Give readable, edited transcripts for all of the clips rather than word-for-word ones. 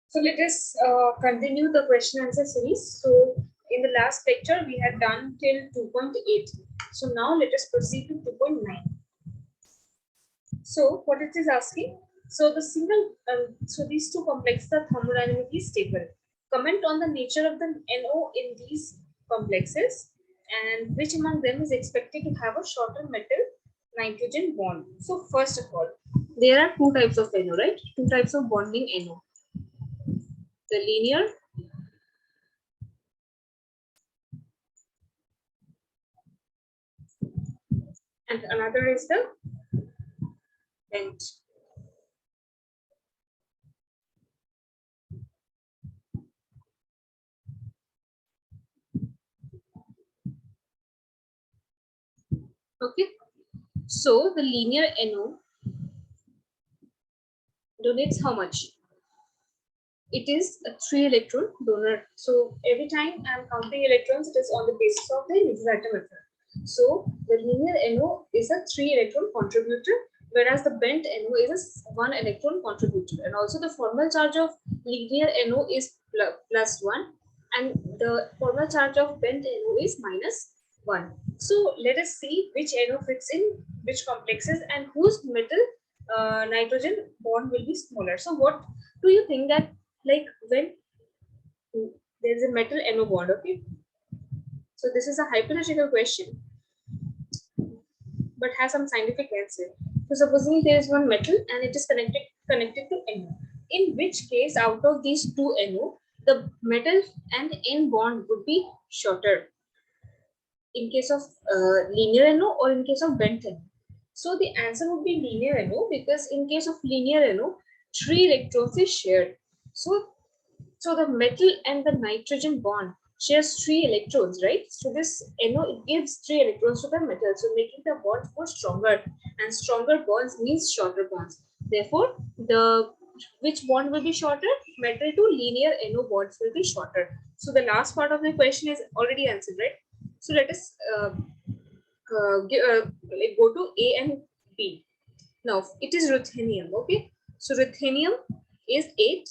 So let us continue the question answer series. So in the last lecture we had done till 2.8. So now let us proceed to 2.9. So what it is asking? So the single, so these two complexes are thermodynamically stable. Comment on the nature of the NO in these complexes and which among them is expected to have a shorter metal nitrogen bond. So first of all, there are two types of NO, right? Two types of bonding NO. The linear and another is the bent. Okay, so the linear NO donates how much? It is a 3 electron donor. So every time I'm counting electrons, it is on the basis of the neutral atom method. So the linear NO is a 3 electron contributor, whereas the bent NO is a 1 electron contributor. And also the formal charge of linear NO is plus 1, and the formal charge of bent NO is minus 1. So let us see which NO fits in which complexes and whose metal nitrogen bond will be smaller. So what do you think that, like, when there's a metal NO bond, okay? So this is a hypothetical question, but has some scientific answer. So supposing there is one metal and it is connected to NO. In which case, out of these two NO, the metal and N bond would be shorter. In case of linear NO or in case of bent NO. So the answer would be linear NO, because in case of linear NO, 3 electrons is shared. So the metal and the nitrogen bond shares 3 electrons, right? So this NO, it gives 3 electrons to the metal, so making the bonds more stronger, and stronger bonds means shorter bonds. Therefore, the which bond will be shorter? Metal to linear NO bonds will be shorter. So the last part of the question is already answered, right? So let us go to A and B. Now it is ruthenium. Okay, so ruthenium is 8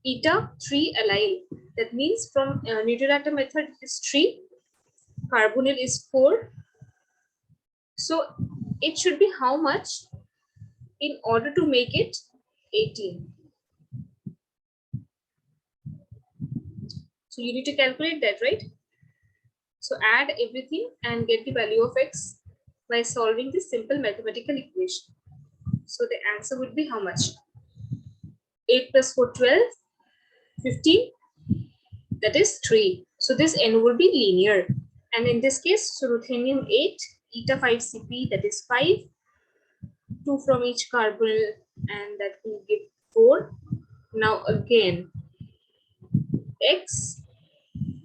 eta 3 allyl. That means from neutral atom method it is 3, carbonyl is 4. So it should be how much in order to make it 18? So you need to calculate that, right? So add everything and get the value of x by solving this simple mathematical equation. So the answer would be how much? 8 plus 4, 12, 15, that is 3. So this N would be linear. And in this case, so ruthenium 8, eta 5 Cp, that is 5, 2 from each carbonyl, and that will give 4. Now again, x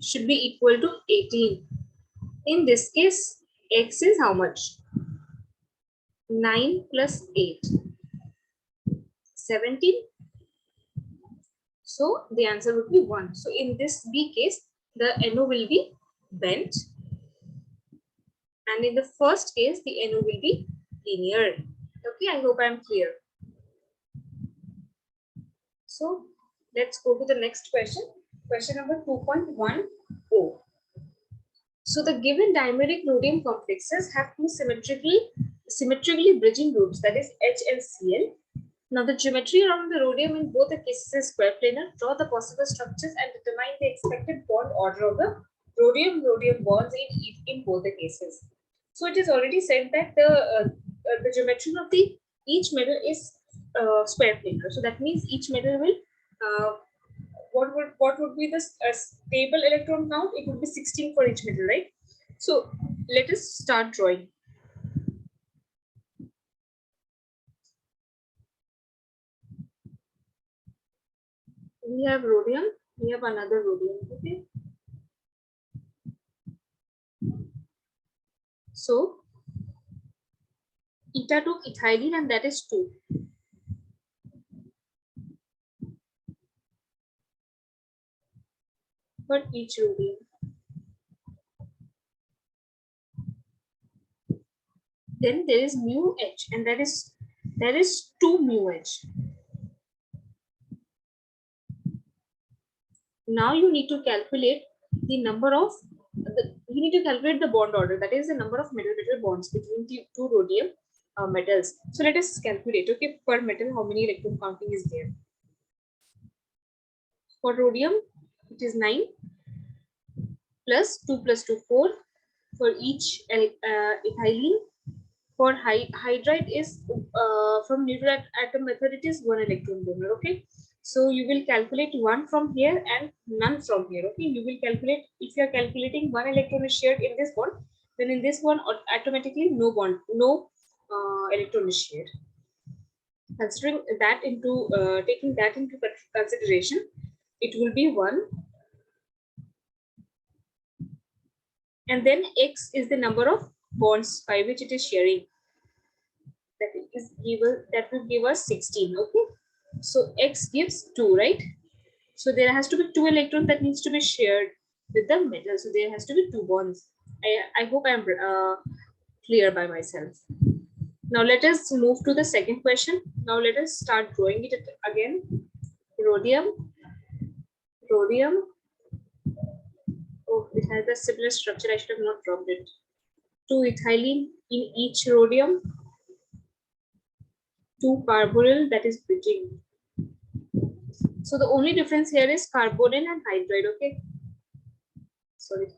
should be equal to 18. In this case, x is how much? 9 plus 8, 17. So the answer would be 1. So in this B case, the NO will be bent. And in the first case, the NO will be linear. Okay, I hope I'm clear. So let's go to the next question. Question number 2.10. So the given dimeric rhodium complexes have two symmetrically bridging groups, that is H and Cl. Now the geometry around the rhodium in both the cases is square planar. Draw the possible structures and determine the expected bond order of the rhodium bonds in both the cases. So it is already said that the geometry of the each metal is square planar. So that means each metal will what would be the stable electron count? It would be 16 for each metal, right? So let us start drawing. We have rhodium, we have another rhodium. Okay, so eta took ethylene, and that is 2. For each rhodium. Then there is mu H, and that is 2 mu H. Now you need to calculate the number of you need to calculate the bond order, that is the number of metal bonds between the two rhodium metals. So let us calculate, okay, per metal how many electron counting is there. For rhodium it is 9 plus 2 plus 2 4 for each ethylene. For hydride is from neutral atom method, it is one electron donor. Okay, so you will calculate one from here and none from here. Okay, you will calculate, if you are calculating one electron is shared in this bond, then in this one automatically no bond, no electron is shared. Considering that into taking that into consideration, it will be 1, and then x is the number of bonds by which it is sharing. That will give us 16. Okay, so x gives 2, right? So there has to be 2 electrons that needs to be shared with the metal, so there has to be 2 bonds. I hope I'm clear by myself. Now let us move to the second question. Now let us start drawing it again. Rhodium, rhodium. Oh, it has a similar structure, I should have not dropped it. 2 ethylene in each rhodium, 2 carbonyl, that is bridging. So the only difference here is carbonyl and hydride. Okay, sorry.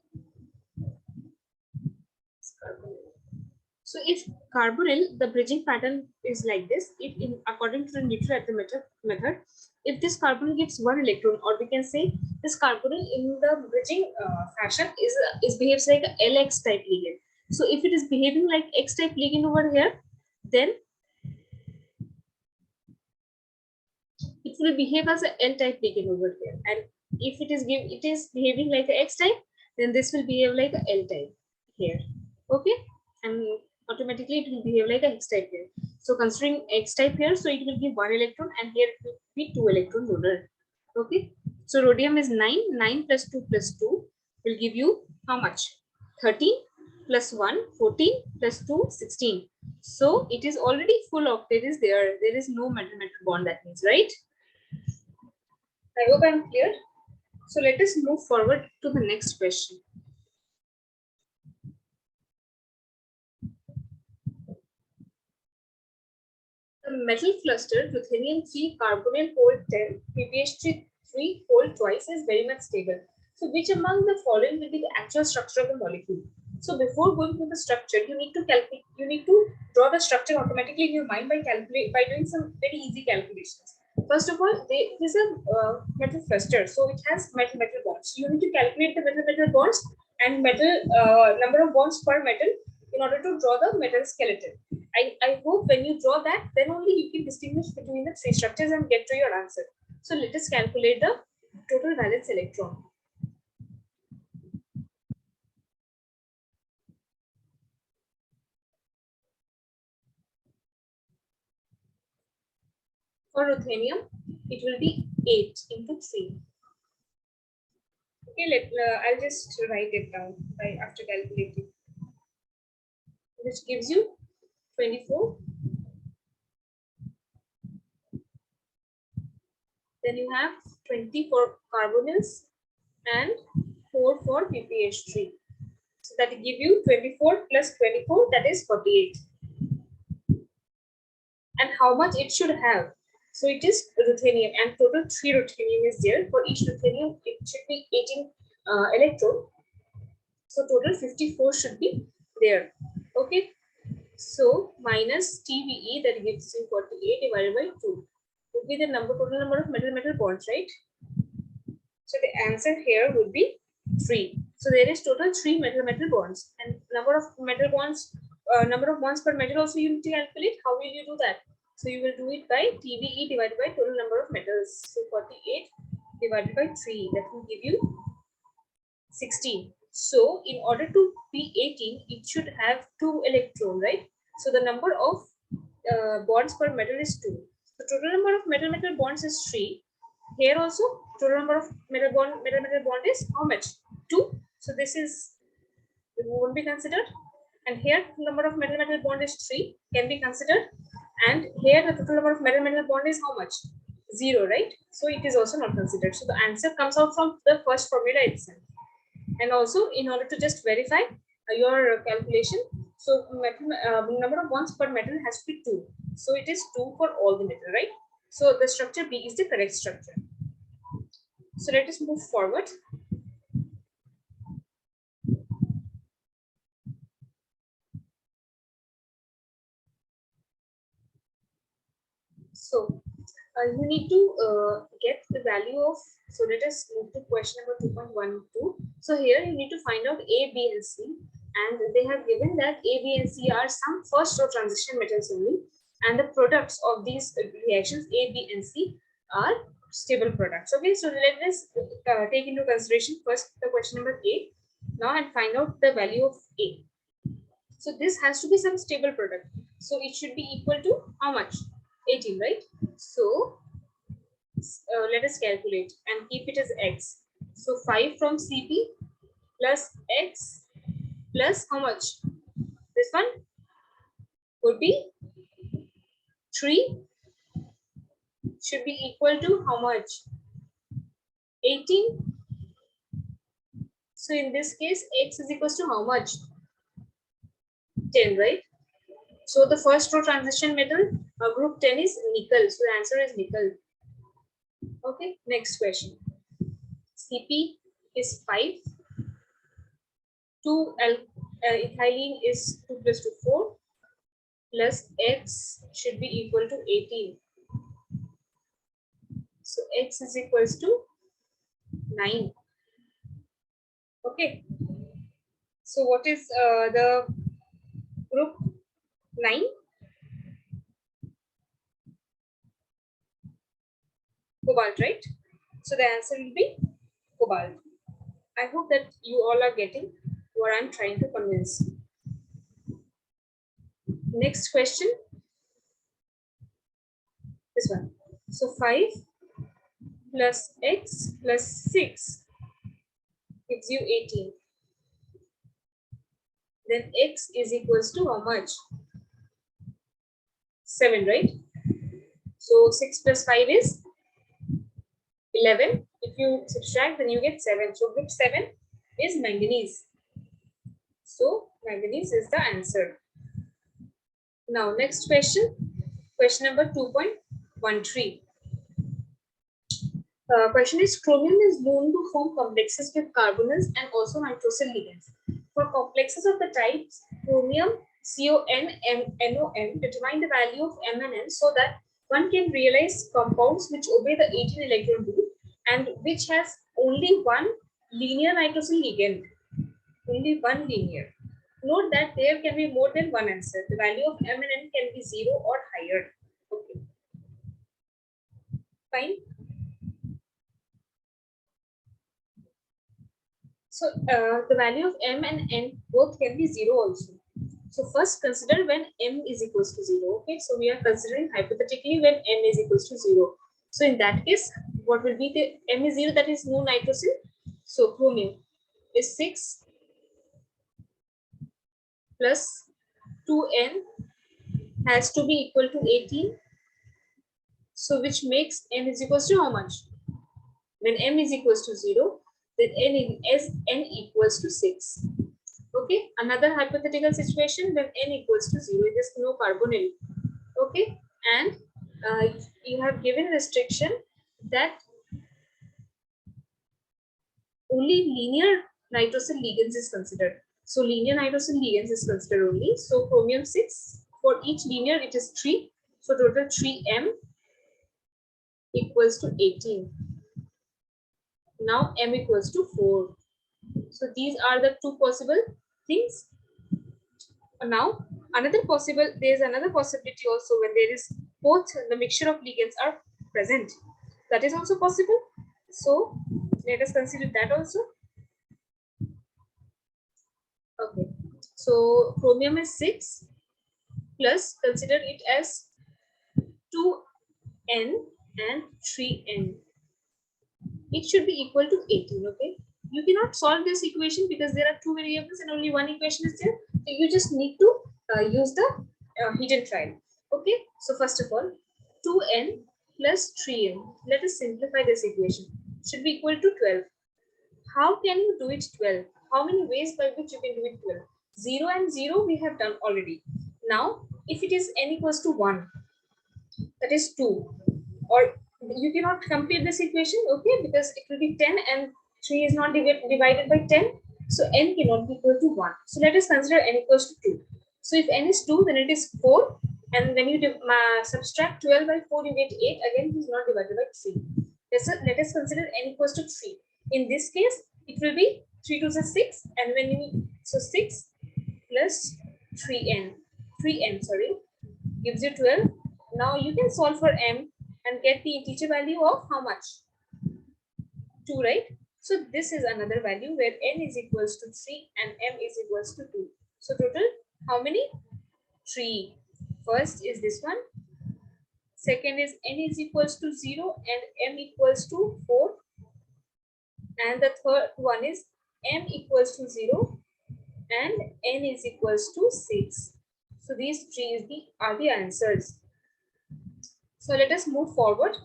So if carbonyl, the bridging pattern is like this. If in according to the neutral atom method, if this carbonyl gives 1 electron, or we can say this carbonyl in the bridging fashion is behaves like a LX type ligand. So if it is behaving like X type ligand over here, then it will behave as a L type ligand over here. And if it is behaving like a X type, then this will behave like a L type here. Okay, and automatically it will behave like a X type here. So considering X type here, so it will give 1 electron, and here it will be 2 electron donor. Okay, so rhodium is 9. 9 plus 2 plus 2 will give you how much? 13 plus 1, 14 plus 2, 16. So it is already full octet is there. There is no metal-metal bond, that means, right? I hope I'm clear. So let us move forward to the next question. The metal cluster ruthenium 3 carbonyl hold 10 ppH3 3 hold twice is very much stable. So which among the following will be the actual structure of the molecule? So before going to the structure, you need to calculate. You need to draw the structure automatically in your mind by doing some very easy calculations. First of all, it is a metal cluster, so it has metal bonds. You need to calculate the metal bonds and number of bonds per metal in order to draw the metal skeleton. I hope when you draw that, then only you can distinguish between the 3 structures and get to your answer. So let us calculate the total valence electron. For ruthenium, it will be 8 into 3. Okay, I'll just write it down after calculating, which gives you 24. Then you have 20 for carbonyls and 4 for ppH3. So that will give you 24 plus 24, that is 48. And how much it should have? So it is ruthenium, and total 3 ruthenium is there. For each ruthenium, it should be 18 electron. So total 54 should be there. Okay. So minus TBE, that gives you 48 divided by 2 would be the total number of metal bonds, right? So the answer here would be 3. So there is total 3 metal bonds, and number of bonds per metal also you need to calculate. How will you do that? So you will do it by TBE divided by total number of metals. So 48 divided by 3, that will give you 16. So in order to be 18, it should have 2 electrons, right? So the number of bonds per metal is 2. The total number of metal bonds is 3. Here also, total number of metal bond is how much? 2. So this is, it won't be considered. And here the number of metal bond is 3, can be considered. And here the total number of metal bond is how much? 0, right? So it is also not considered. So the answer comes out from the first formula itself. And also, in order to just verify your calculation, so metal, number of bonds per metal has to be 2. So it is 2 for all the metal, right? So the structure B is the correct structure. So let us move forward. So you need to get the value of, so let us move to question number 2.12. So here you need to find out A, B and C, and they have given that A, B and C are some first order transition metals only, and the products of these reactions A, B and C are stable products. Okay, so let us take into consideration first the question number A now and find out the value of A. So this has to be some stable product. So it should be equal to how much? 18, right? So let us calculate and keep it as x. So 5 from CP plus x plus how much? This one would be 3, should be equal to how much? 18. So in this case, x is equal to how much? 10, right? So the first row transition metal group 10 is nickel. So the answer is nickel. Okay, next question. CP is 5. 2 ethylene is 2 plus 2, 4. Plus x should be equal to 18. So x is equals to 9. Okay. So what is the group 9? Cobalt, right? So the answer will be cobalt. I hope that you all are getting what I'm trying to convince. Next question. This one. So 5 plus x plus 6 gives you 18. Then x is equals to how much? 7, right? So 6 plus 5 is 11. If you subtract, then you get 7. So group 7 is manganese. So manganese is the answer. Now next question. Question number 2.13. Question is, chromium is known to form complexes with carbonyls and also nitrosyl ligands. For complexes of the types chromium, CON, NON, determine the value of M and N so that one can realize compounds which obey the 18 electron rule and which has only one linear nitrosyl ligand. Only one linear. Note that there can be more than one answer. The value of M and N can be 0 or higher. Okay. Fine. So the value of M and N both can be 0 also. So first consider when M is equals to 0. Okay, so we are considering hypothetically when M is equals to 0. So in that case, what will be the M is 0, that is no nitrosyl. So chromium is 6 plus 2N has to be equal to 18. So which makes M is equals to how much? When M is equals to 0, then N equals to 6. Okay, another hypothetical situation when N equals to 0, it is no carbonyl. Okay, and you have given restriction that only linear nitrosyl ligands is considered. So linear nitrosyl ligands is considered only. So chromium 6, for each linear it is 3. So total 3M equals to 18. Now M equals to 4. So these are the two possible things. Now there is another possibility also when there is both the mixture of ligands are present. That is also possible. So let us consider that also. Okay. So chromium is 6 plus, consider it as 2N and 3N. It should be equal to 18. Okay. You cannot solve this equation because there are two variables and only one equation is there. So you just need to use the hidden trial. Okay. So first of all, 2N plus 3n. Let us simplify this equation. Should be equal to 12. How can you do it 12? How many ways by which you can do it 12? 0 and 0 we have done already. Now, if it is n equals to 1, that is 2. Or you cannot complete this equation, okay, because it will be 10 and 3 is not divided by 10. So n cannot be equal to 1. So let us consider n equals to 2. So if n is 2, then it is 4. And when you subtract 12 by 4, you get 8. Again, it is not divided by 3. Let us consider n equals to 3. In this case, it will be 3 to the 6. And when you, so 6 plus 3n, gives you 12. Now you can solve for m and get the integer value of how much? 2, right? So this is another value where n is equals to 3 and m is equals to 2. So total, how many? 3. First is this one. Second is n is equals to 0 and m equals to 4. And the third one is m equals to 0 and n is equals to 6. So these three are the answers. So let us move forward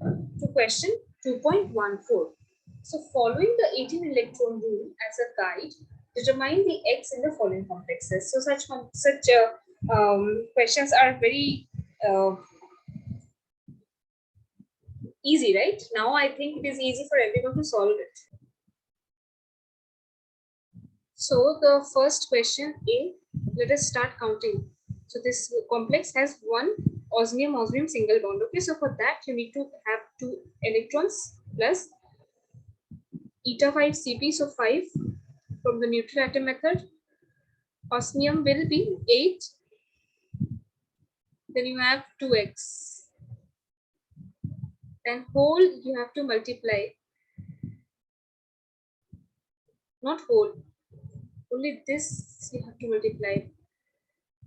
to question 2.14. So following the 18 electron rule as a guide, determine the X in the following complexes. So such questions are very easy, right? Now I think it is easy for everyone to solve it. So the first question A, let us start counting. So this complex has one osmium single bond. Okay, so for that you need to have 2 electrons plus eta 5 Cp, so 5 from the neutral atom method. Osmium will be 8. Then you have 2x. And whole you have to multiply. Not whole. Only this you have to multiply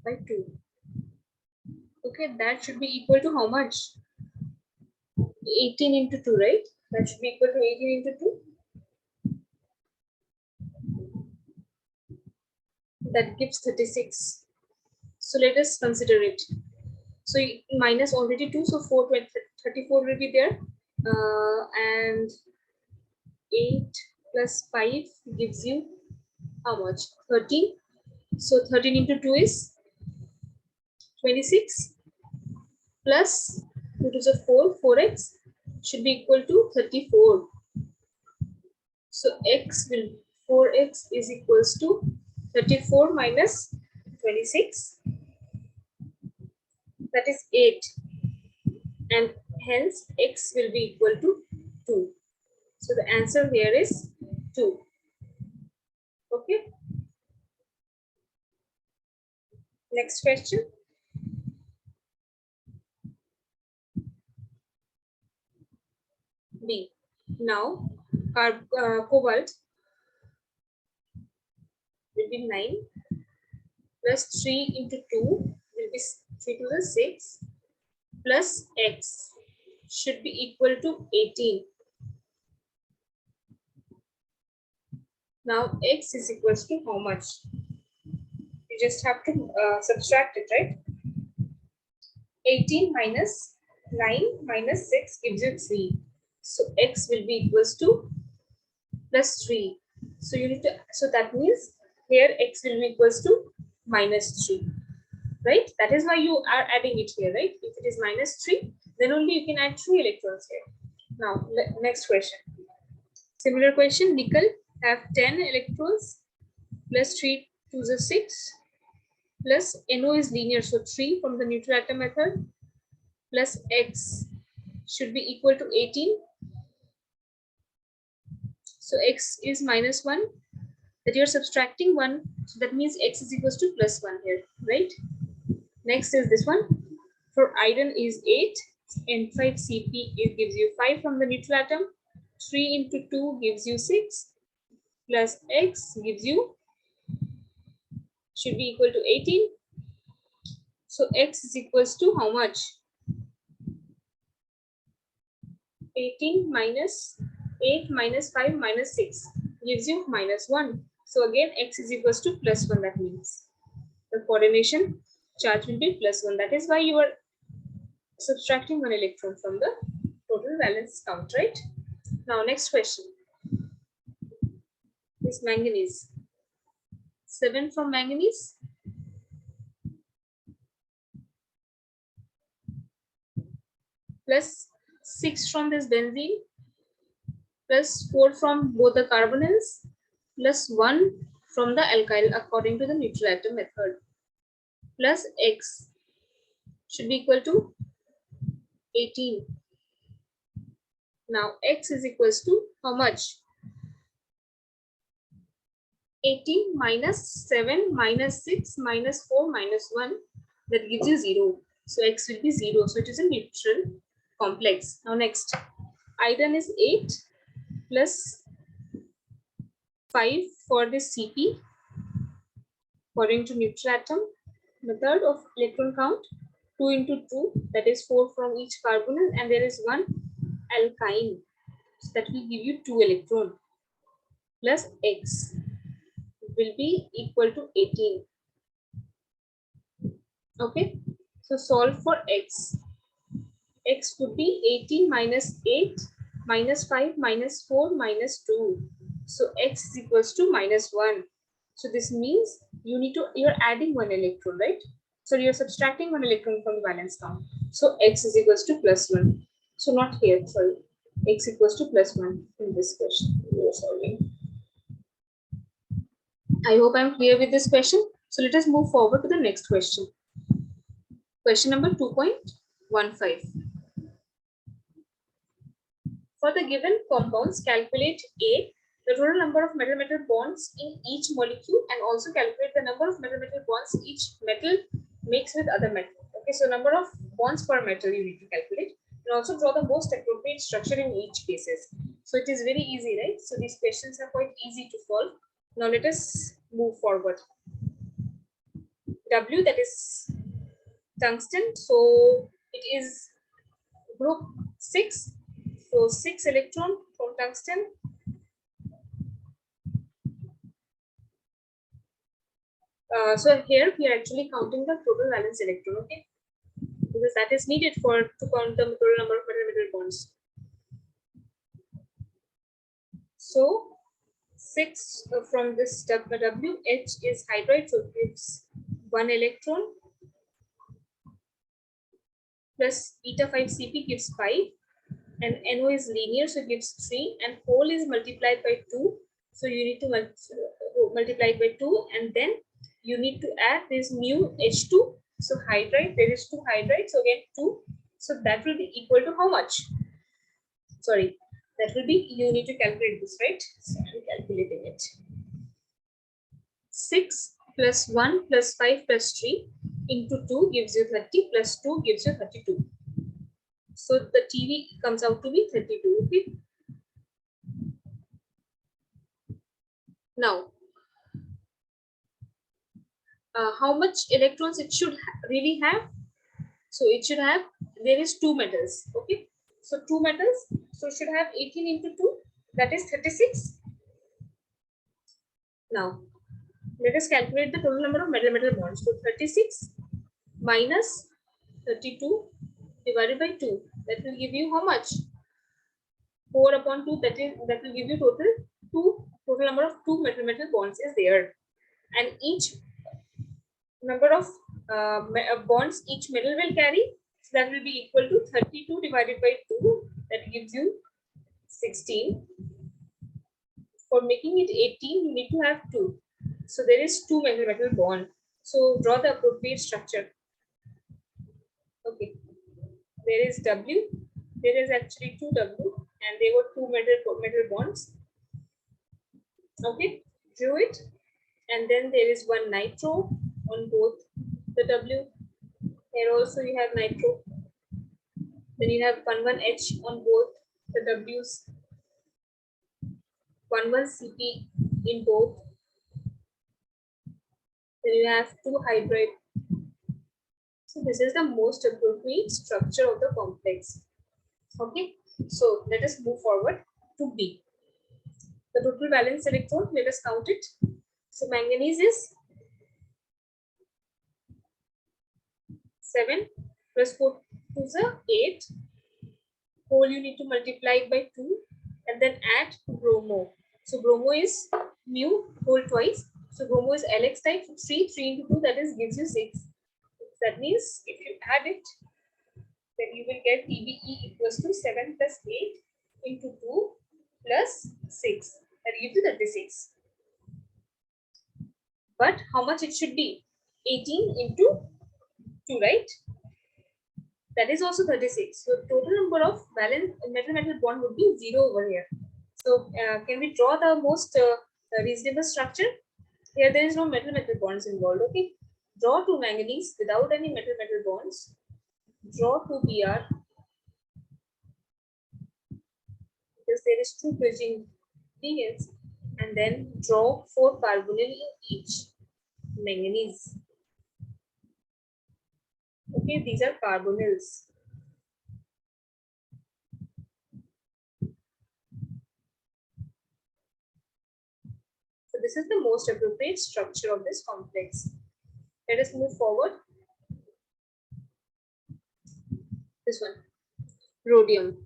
by 2. Okay, that should be equal to how much? 18 into 2, right? That should be equal to 18 into 2. That gives 36. So let us consider it. So minus already 2, so 34 will be there. And 8 plus 5 gives you how much? 13. So 13 into 2 is 26 plus 2 to the 4, 4x should be equal to 34. So x will 4x is equals to 34 minus 26. That is 8. And hence x will be equal to 2. So the answer here is 2. Okay. Next question. B. Now cobalt will be 9 plus 3 into 2 will be 3 to the 6 plus x should be equal to 18. Now x is equals to how much? You just have to subtract it, right? 18 minus 9 minus 6 gives you 3. So x will be equals to plus 3. So you need to, so that means here x will be equals to minus 3. Right? That is why you are adding it here, right? If it is minus 3, then only you can add 3 electrons here. Now, next question. Similar question, nickel have 10 electrons plus 3 to the 6 plus NO is linear, so 3 from the neutral atom method plus x should be equal to 18. So x is minus 1, that you are subtracting 1, so that means x is equals to plus 1 here, right? Next is this one. For iron is 8, N5Cp, it gives you 5 from the neutral atom. 3 into 2 gives you 6, plus x gives you, should be equal to 18. So x is equals to how much? 18 minus 8 minus 5 minus 6 gives you minus 1. So again, x is equals to plus 1, that means the coordination charge will be plus 1. That is why your subtracting one electron from the total valence count, right? Now next question is manganese. 7 from manganese plus 6 from this benzene plus 4 from both the carbonyls plus 1 from the alkyl according to the neutral atom method plus x should be equal to 18. Now x is equals to how much? 18 minus 7 minus 6 minus 4 minus 1, that gives you 0. So x will be 0. So it is a neutral complex. Now next, iron is 8 plus 5 for this Cp according to neutral atom method of electron count. 2 into 2, that is 4 from each carbonyl, and there is 1 alkyne. So that will give you 2 electron plus x will be equal to 18. Okay, so solve for x. X would be 18 minus 8 minus 5 minus 4 minus 2. So x is equals to minus 1. So this means you're adding 1 electron, right? So you're subtracting 1 electron from the valence count. So x is equals to plus 1. So not here, sorry. X equals to plus 1 in this question we are solving. I hope I'm clear with this question. So let us move forward to the next question. Question number 2.15. For the given compounds, calculate A, the total number of metal-metal bonds in each molecule, and also calculate the number of metal-metal bonds each metal makes with other metal. Okay, so number of bonds per metal you need to calculate, and also draw the most appropriate structure in each cases. So it is very easy, right? So these questions are quite easy to solve. Now let us move forward. W, that is tungsten, so it is group 6. So 6 electron from tungsten. So here we are actually counting the total valence electron, okay? Because that is needed to count the total number of metal-metal bonds. So 6 from this W, H is hydride, so it gives 1 electron plus eta 5 Cp gives 5, and NO is linear, so it gives 3, and whole is multiplied by 2. So you need to multiply it by 2, and then you need to add this mu H2. So hydride, there is 2 hydrides, so again 2. So that will be equal to how much? Sorry, that will be, you need to calculate this, right? So I'm calculating it. 6 plus 1 plus 5 plus 3 into 2 gives you 30 plus 2 gives you 32. So the TV comes out to be 32. Okay. Now, how much electrons it should really have? So it should have, there is 2 metals. Okay. So 2 metals, so it should have 18 into 2, that is 36. Now, let us calculate the total number of metal-metal bonds. So 36 minus 32 divided by 2, that will give you how much? 4 upon 2, that will give you total number of 2 metal-metal bonds is there, and each number of bonds each metal will carry, so that will be equal to 32 divided by 2, that gives you 16. For making it 18, you need to have 2. So there is 2 metal-metal bond. So draw the appropriate structure. Okay. There is W. There is actually 2 W, and there were 2 metal bonds. Okay. Drew it. And then there is 1 nitro on both the W. Here also you have nitro. Then you have 1,1H on both the W's. 1,1Cp in both. Then you have 2 hydride. So this is the most appropriate structure of the complex. Okay. So let us move forward to B. The total valence electron, let us count it. So manganese is 7 plus 4 2 is 8. Whole you need to multiply by 2 and then add bromo. So bromo is mu whole twice. So bromo is Lx type. 3 into 2, that is gives you 6. That means if you add it, then you will get TBE equals to 7 plus 8 into 2 plus 6. That gives you 36. But how much it should be? 18 into 2, right? That is also 36. So total number of valence metal bond would be 0 over here. So can we draw the most reasonable structure? Here there is no metal bonds involved. Okay. Draw 2 manganese without any metal bonds. Draw 2 Br because there is 2 bridging ligands, and then draw 4 carbonyl in each manganese. Okay, these are carbonyls. So this is the most appropriate structure of this complex. Let us move forward. This one, rhodium.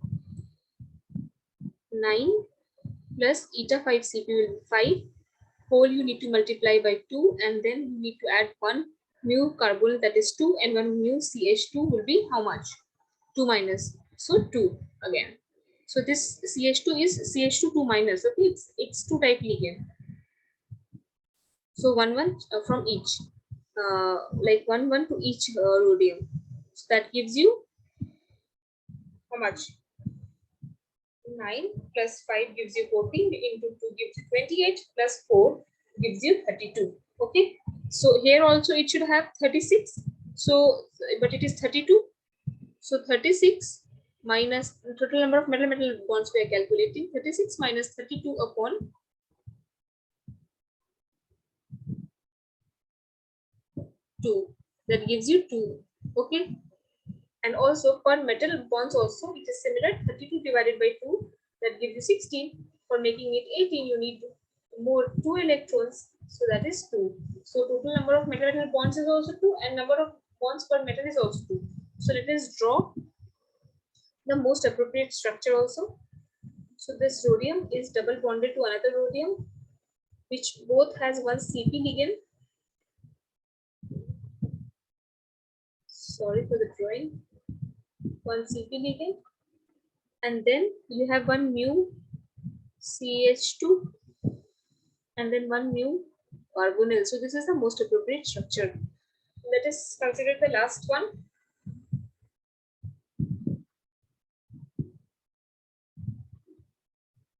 9 plus eta 5 Cp will be 5. Whole you need to multiply by 2 and then you need to add 1 mu carbonyl, that is 2, and 1 mu CH2 will be how much? 2 minus. So 2 again. So this CH2 is CH2 2 minus. Okay, it's 2 type ligand. So 1 from each, like 1 to each rhodium. So that gives you how much? 9 plus 5 gives you 14 into 2 gives you 28 plus 4 gives you 32. Okay, so here also it should have 36. So but it is 32. So 36 minus total number of metal bonds we are calculating. 36 minus 32 upon 2, that gives you 2. Okay, and also per metal bonds also it is similar. 32 divided by 2, that gives you 16. For making it 18 you need more 2 electrons, so that is 2. So total number of metal bonds is also 2 and number of bonds per metal is also 2. So let us draw the most appropriate structure also. So this rhodium is double bonded to another rhodium which both has one Cp ligand. Sorry for the drawing. One Cp ligand, and then you have one mu CH2 and then one mu carbonyl. So this is the most appropriate structure. Let us consider the last one.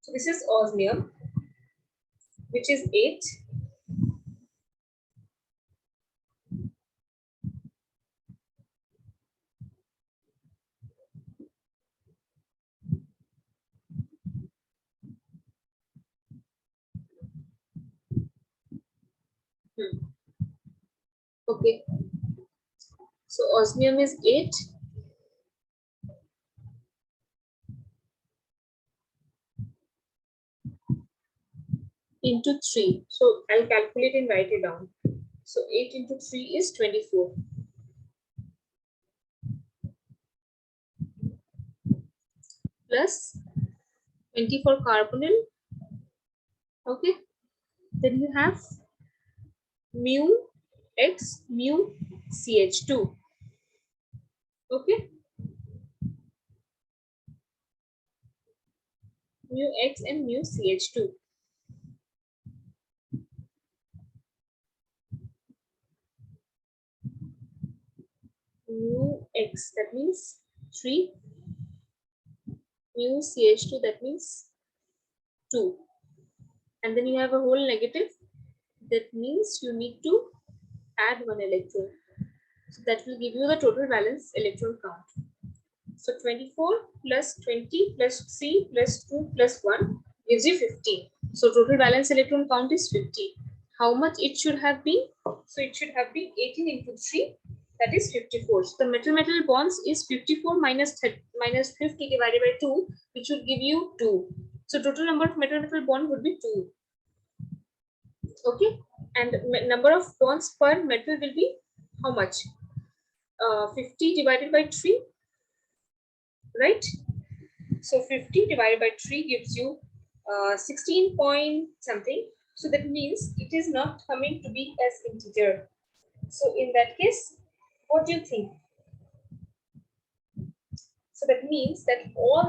So this is osmium, which is 8. Okay. So osmium is 8. Into 3. So I'll calculate and write it down. So 8 into 3 is 24. Plus 24 carbonyl. Okay. Then you have mu x mu CH2. Okay. Mu x and mu CH2. Mu x, that means 3. Mu CH2, that means 2. And then you have a whole negative. That means you need to add 1 electron. So that will give you the total valence electron count. So 24 plus 20 plus 3 plus 2 plus 1 gives you 50. So total valence electron count is 50. How much it should have been? So it should have been 18 into 3, that is 54. So the metal bonds is 54 minus 50 divided by 2, which would give you 2. So total number of metal bond would be 2. Okay, and number of bonds per metal will be how much? 50 divided by 3. right? So 50 divided by 3 gives you 16 point something. So that means it is not coming to be as integer. So in that case, what do you think? So that means that all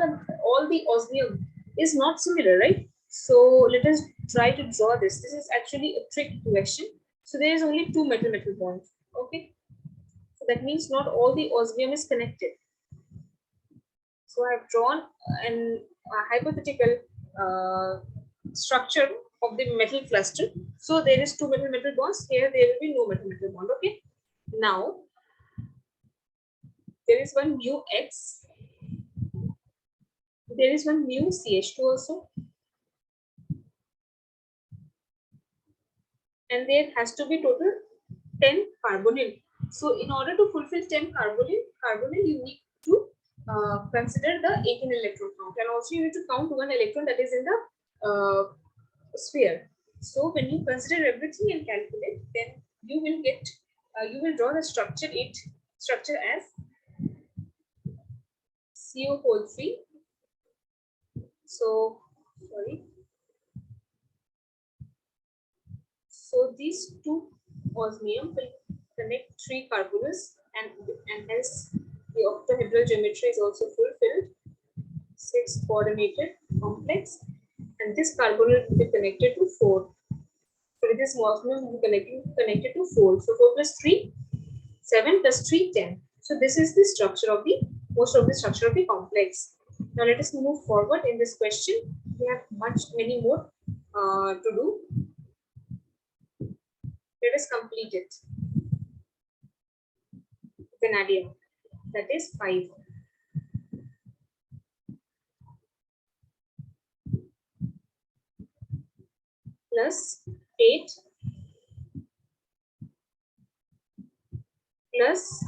the osmium is not similar, right? So let us try to draw this. This is actually a trick question. So there is only two metal-metal bonds. Okay. So that means not all the osmium is connected. So I have drawn a hypothetical structure of the metal cluster. So there is two metal-metal bonds. Here there will be no metal-metal bond. Okay. Now there is one mu X. There is one mu CH2 also. And there has to be total 10 carbonyl. So in order to fulfill 10 carbonyl, you need to consider the 18 electron count, and also you need to count one electron that is in the sphere. So when you consider everything and calculate, then you will get you will draw the structure as CO whole 3. So sorry. So these two osmium will connect three carbonyls, and hence the octahedral geometry is also fulfilled. 6 coordinated complex, and this carbonyl will be connected to 4. So this osmium will be connected to 4. So 4 plus 3, 7 plus 3, 10. So this is the structure of the most of the structure of the complex. Now let us move forward in this question. We have many more to do. Let us complete it. Vanadium, that is 5. Plus 8 plus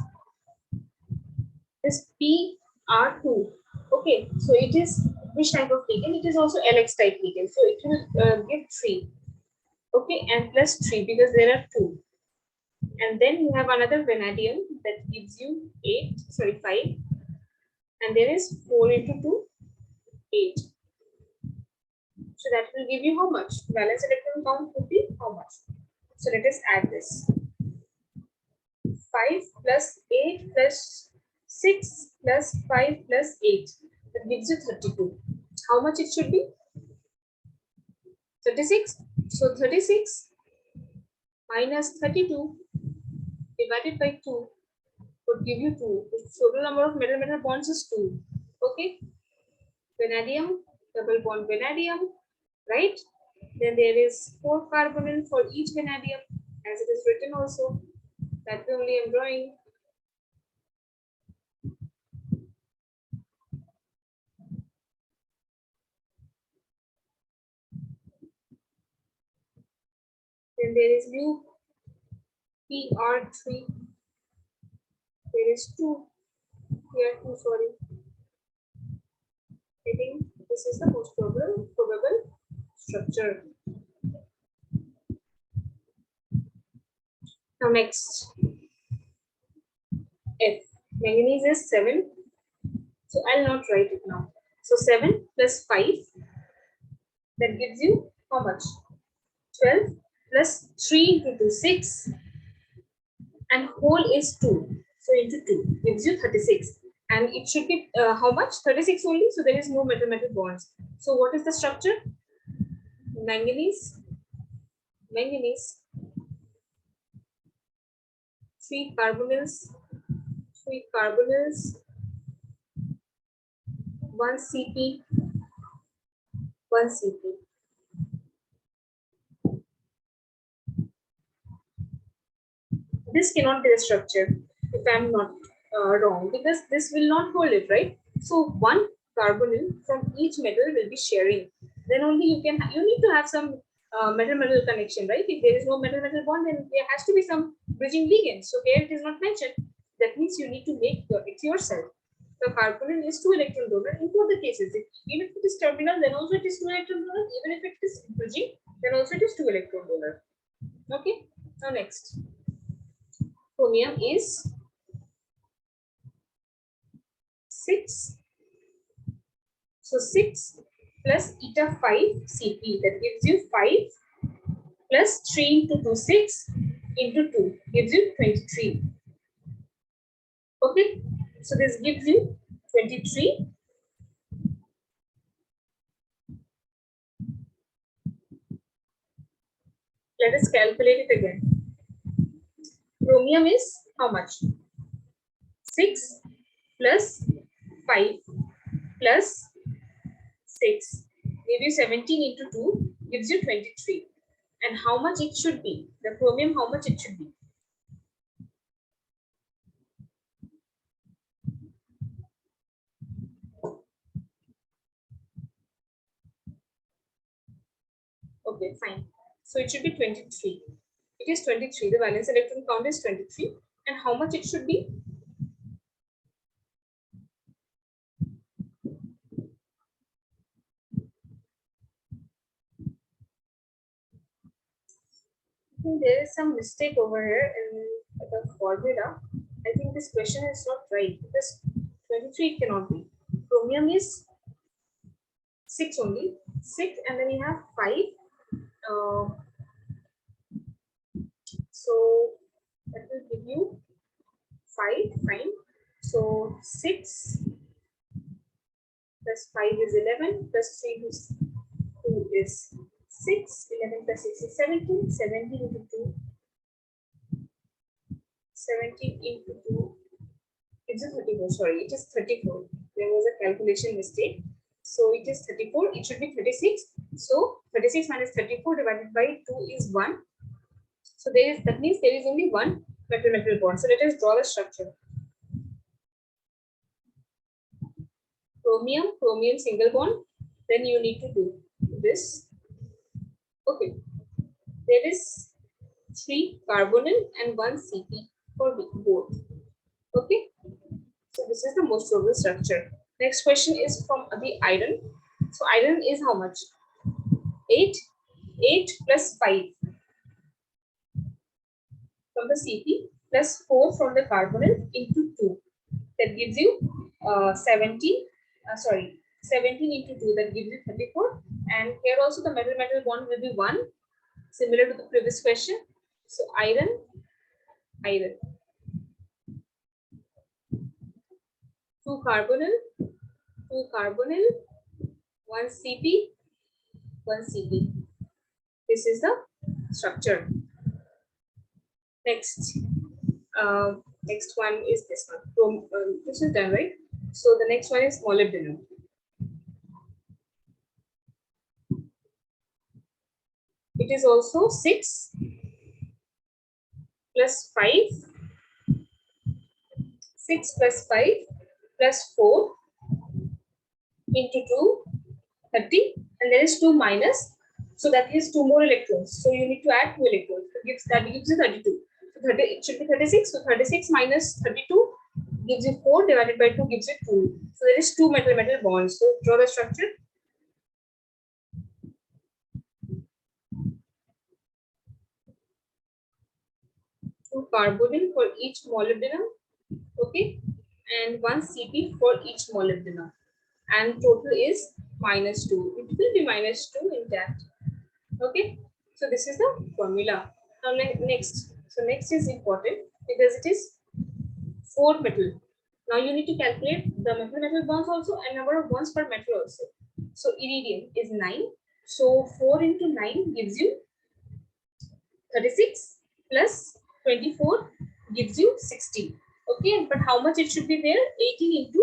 this PR2. Okay, so it is which type of ligand? It is also LX type ligand. So it will give 3. Okay, and plus 3 because there are 2. And then you have another vanadium that gives you 5. And there is 4 into 2, 8. So that will give you how much? Valence electron count would be how much? So let us add this. 5 plus 8 plus 6 plus 5 plus 8. That gives you 32. How much it should be? 36. So 36 minus 32 divided by 2 would give you 2. The total number of metal-metal bonds is 2. Okay. Vanadium, double bond vanadium, right? Then there is 4 carbonyl for each vanadium, as it is written also. That way only I am drawing. Then there is mu PR3. There is 2. Here 2, sorry. I think this is the most probable structure. Now next, F. Manganese is 7. So I'll not write it now. So 7 plus 5, that gives you how much? 12 plus 3 into 2, 6, and whole is 2. So into 2 gives you 36. And it should be how much? 36 only. So there is no metal-metal bonds. So what is the structure? Manganese, 3 carbonyls, 1 CP, 1 CP. This cannot be the structure if I am not wrong, because this will not hold it, right? So one carbonyl from each metal will be sharing. Then only you need to have some metal-metal connection, right? If there is no metal-metal bond, then there has to be some bridging ligand. So here it is not mentioned. That means you need to make it yourself. The carbonyl is 2 electron donor in both the cases. Even if it is terminal, then also it is 2 electron donor. Even if it is bridging, then also it is 2 electron donor. Okay. Now next. Chromium is 6 So 6 plus eta 5 Cp, that gives you 5 plus 3 into 2, 6 into 2 gives you 23. Okay, so this gives you 23. Let us calculate it again. Chromium is how much? 6 plus 5 plus 6 give you 17 into 2 gives you 23. And how much it should be? The chromium, how much it should be? Okay, fine. So it should be 23. It is 23. The valence electron count is 23. And how much it should be? I think there is some mistake over here in the formula. I think this question is not right because 23 cannot be. Chromium is 6 only. 6 and then you have 5. So that will give you 5, fine. So 6 plus 5 is 11, plus 3 is 2 is 6, 11 plus 6 is 17, 17 into 2, 17 into 2, it's a 34, sorry, it is 34. There was a calculation mistake. So it is 34, it should be 36. So 36 minus 34 divided by 2 is 1. So there is, that means there is only one metal-metal bond. So let us draw the structure. Chromium, chromium single bond. Then you need to do this. Okay. There is 3 carbonyl and 1 Cp for both. Okay. So this is the most probable structure. Next question is from the iron. So iron is how much? 8. 8 plus 5 from the Cp plus 4 from the carbonyl into 2. That gives you 17. 17 into 2, that gives you 34. And here also the metal-metal bond will be 1, similar to the previous question. So iron, 2 carbonyl, 1 Cp, 1 Cp. This is the structure. Next one is this one. This is done, right? So the next one is molybdenum. It is also 6 plus 5, 6 plus 5 plus 4 into 2, 30, and there is 2 minus, so that is 2 more electrons. So you need to add 2 electrons. That gives you 32. So 30, it should be 36. So 36 minus 32 gives you 4, divided by 2 gives you 2. So there is 2 metal-metal bonds. So draw the structure. 2 carbonyl for each molybdenum, okay, and 1 Cp for each molybdenum, and total is -2. It will be -2 in that. Okay, so this is the formula. Now next, so next is important because it is 4 metal. Now you need to calculate the metal bonds also and number of bonds per metal also. So iridium is 9. So 4 into 9 gives you 36 plus 24 gives you 60. Okay, but how much it should be there? 18 into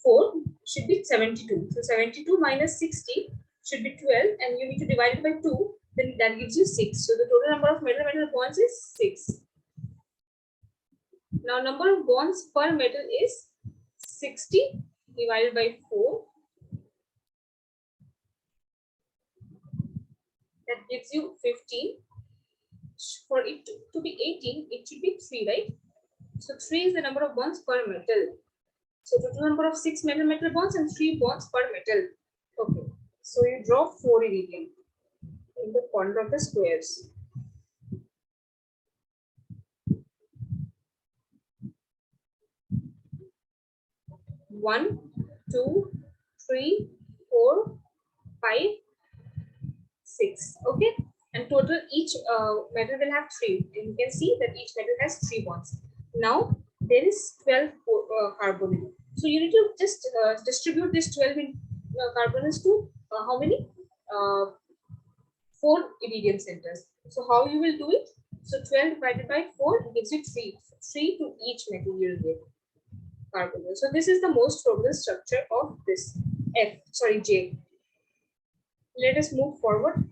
4 should be 72. So 72 minus 60 should be 12, and you need to divide it by 2, then that gives you 6. So the total number of metal bonds is 6. Now number of bonds per metal is 60 divided by 4. That gives you 15. For it to be 18, it should be 3, right? So 3 is the number of bonds per metal. So total number of 6 metal bonds and 3 bonds per metal. Okay. So you draw 4 iridium in the corner of the squares. 1, 2, 3, 4, 5, 6. Okay, and total each metal will have 3. And you can see that each metal has 3 bonds. Now there is 12 carbonyl. So you need to just distribute this 12 in, carbonyls to how many? 4 iridium centers. So how you will do it? So 12 divided by 4 gives you 3. 3 to each metal you will get carbonyl. So this is the most probable structure of this J. Let us move forward.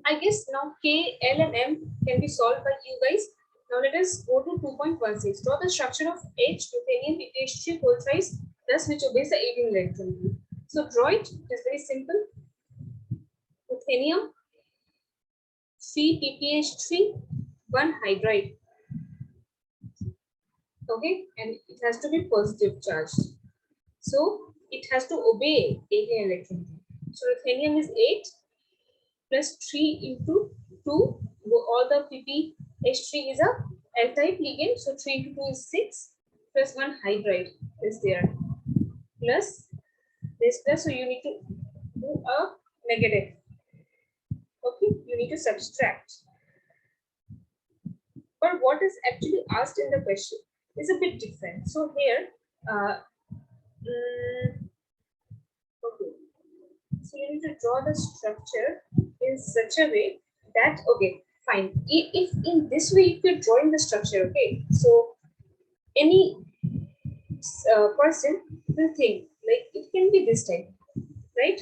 I guess now K, L, and M can be solved by you guys. Now let us go to 2.16. Draw the structure of H, ruthenium, PPH3 whole size, thus which obeys the 18 electron rule. So draw it. It is very simple. Ruthenium, 3 PPH3, 1 hydride. Okay, and it has to be positive charged. So it has to obey 18 electron rule. So ruthenium is 8 plus 3 into 2. All the PPH3 is a L-type ligand. So 3 into 2 is 6 plus 1 hydride is there. Plus this plus, so you need to do a negative. Okay, you need to subtract. But what is actually asked in the question is a bit different. So here, okay. So you need to draw the structure in such a way that, okay, fine. If in this way, if you're drawing the structure, okay, so any person will think like it can be this type, right?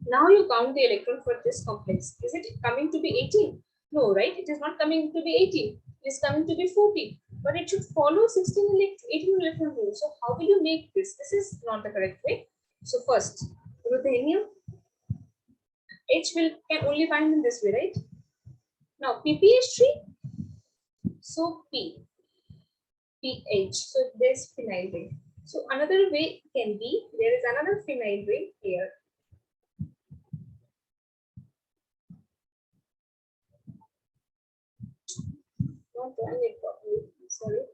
Now you count the electron for this complex. Is it coming to be 18? No, right? It is not coming to be 18. It is coming to be 40. But it should follow 18 electron rule. So how will you make this? This is not the correct way. So first, ruthenium, H can only bind in this way, right? Now PPH3, so PH. So there's phenyl ring. So another way can be, there is another phenyl ring here. Not drawing it properly, sorry.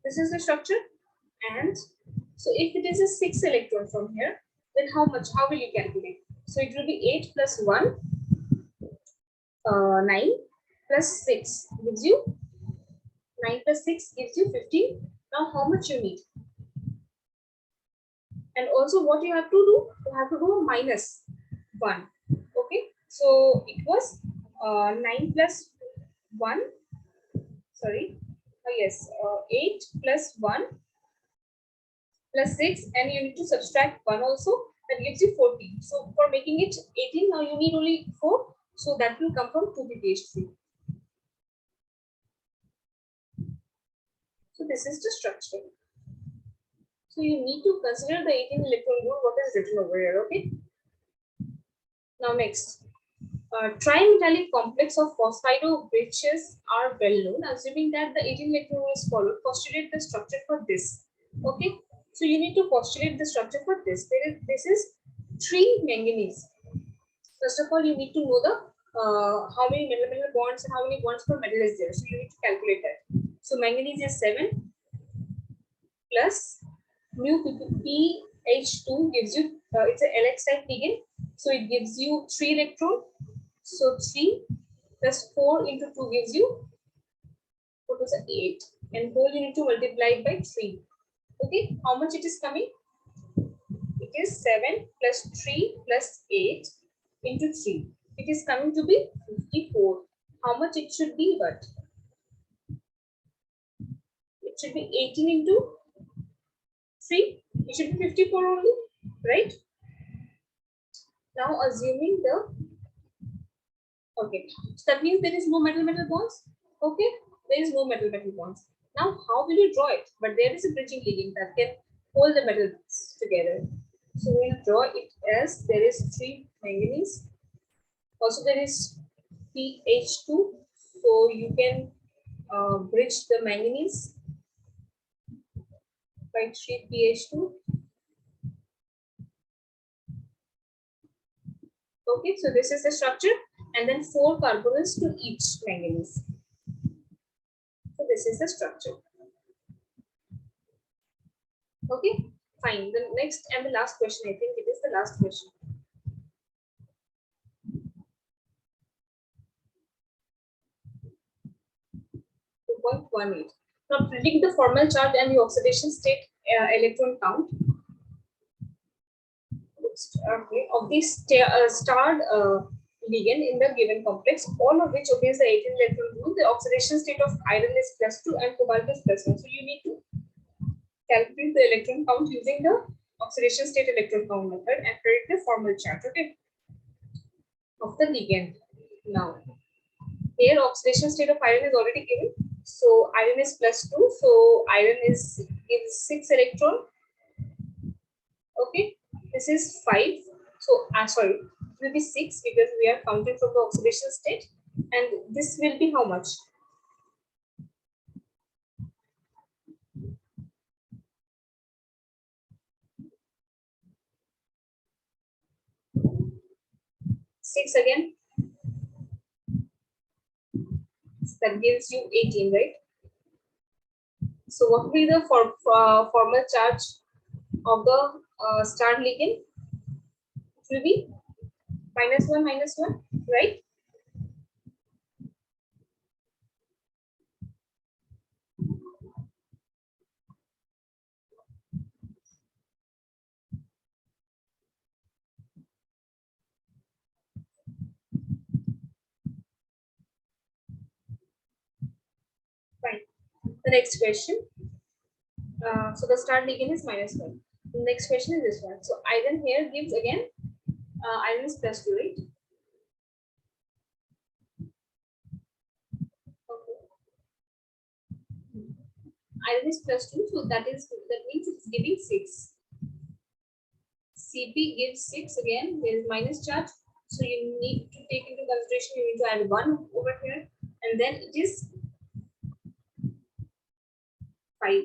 This is the structure, and so if it is a 6 electron from here, then how will you calculate? So it will be 8 plus 1, 9 plus 6 gives you 9 plus 6 gives you 15. Now how much you need? And also what you have to do? You have to do a minus 1. Okay, so it was 9 plus 1, sorry, yes, 8 plus 1 plus 6, and you need to subtract 1 also, that gives you 14. So for making it 18, now you need only 4, so that will come from 2 PPH3. So this is the structure. So you need to consider the 18 electron rule, what is written over here, okay? Now next, trimetallic complex of phosphido bridges are well known. Assuming that the 18 electron rule is followed, postulate the structure for this. Okay, so you need to postulate the structure for this. This is 3 manganese. First of all, you need to know the how many metal bonds and how many bonds per metal is there. So you need to calculate that. So manganese is 7 plus mu PH2 gives you it's an LX type ligand, so it gives you 3 electron. So 3 plus 4 into 2 gives you 4 to 8, and whole you need to multiply it by 3. Okay, how much it is coming? It is 7 plus 3 plus 8 into 3. It is coming to be 54. How much it should be? But it should be 18 into 3. It should be 54 only, right? Now assuming the, okay, so that means there is no metal bonds. Okay, there is no metal bonds. Now how will you draw it? But there is a bridging ligand that can hold the metals together. So we'll draw it as there is 3 manganese. Also there is pH2. So you can bridge the manganese by 3 pH2. Okay, so this is the structure, and then 4 carbonyls to each manganese. So this is the structure. Okay, fine. The next and the last question, I think it is the last question. 2.18. Now predict the formal charge and the oxidation state electron count. Okay, of these starred ligand in the given complex, all of which obeys the 18 electron rule. The oxidation state of iron is +2 and cobalt is +1. So you need to calculate the electron count using the oxidation state electron count method and predict the formal charge, okay, of the ligand. Now, here oxidation state of iron is already given. So iron is +2. So iron gives 6 electron. Okay, this is 5. So sorry, it will be 6 because we are counting from the oxidation state, and this will be how much? Six again. That gives you 18, right? So what will be the formal charge of the star ligand? It will be -1, right? Fine. The next question. So the star ligand is -1. The next question is this one. So iron here gives again iron is +2, right? Okay. Iron is +2, so that means it's giving 6. Cp gives 6 again. There is minus charge, so you need to take into consideration. You need to add 1 over here, and then it is 5.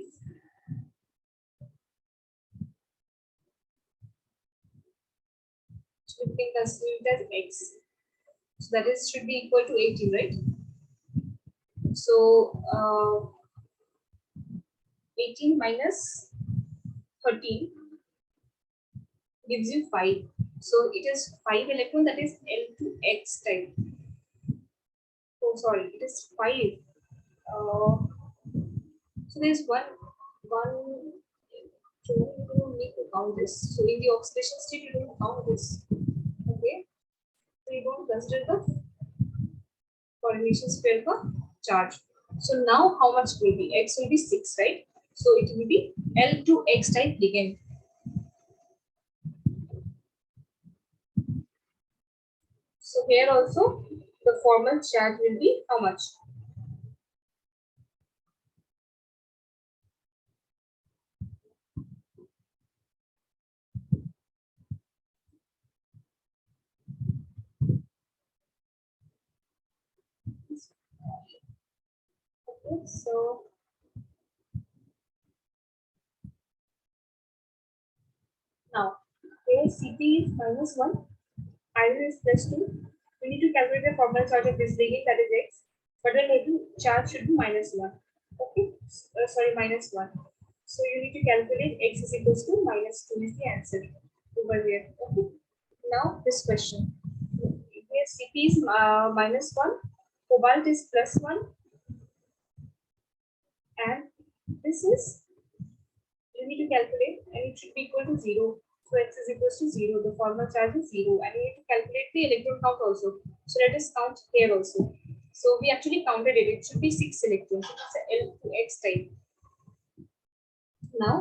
So you can consider it as x. So that is should be equal to 18, right? So 18 minus 13 gives you 5. So it is 5 electron, that is L2X type. Oh, sorry, it is 5. So there is one. So you don't need to count this. So in the oxidation state, you don't count this. Okay. So you don't consider the coordination sphere for charge. So now how much will be? X will be 6, right? So it will be L2X type ligand. So here also the formal charge will be how much? Okay, so now here Cp is -1, iron is +2. We need to calculate the formal charge of this ligand, that is X, but the total charge should be -1. Okay, sorry, -1. So you need to calculate X is equals to -2 is the answer over here. Okay. Now this question. Here Cp is -1, cobalt is +1, and this is you need to calculate, and it should be equal to 0. So X is equals to 0. The formal charge is 0, and you need to calculate the electron count also. So let us count here also. So we actually counted it. It should be 6 electrons. It's a L2X type. Now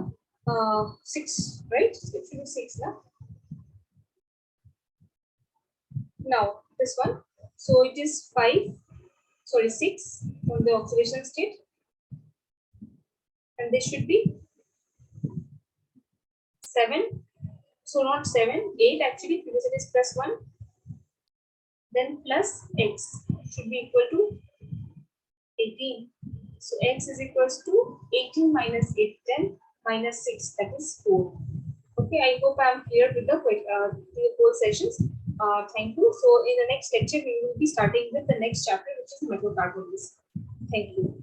6, right? It should be 6 now. Now this one. So it is 5. Sorry, 6 from the oxidation state, and this should be 7. So not 7, 8 actually, because it is plus 1. Then plus x should be equal to 18. So x is equals to 18 minus 8, 10 minus 6, that is 4. Okay, I hope I am clear with the whole sessions. Thank you. So in the next lecture, we will be starting with the next chapter, which is metal carbons. Thank you.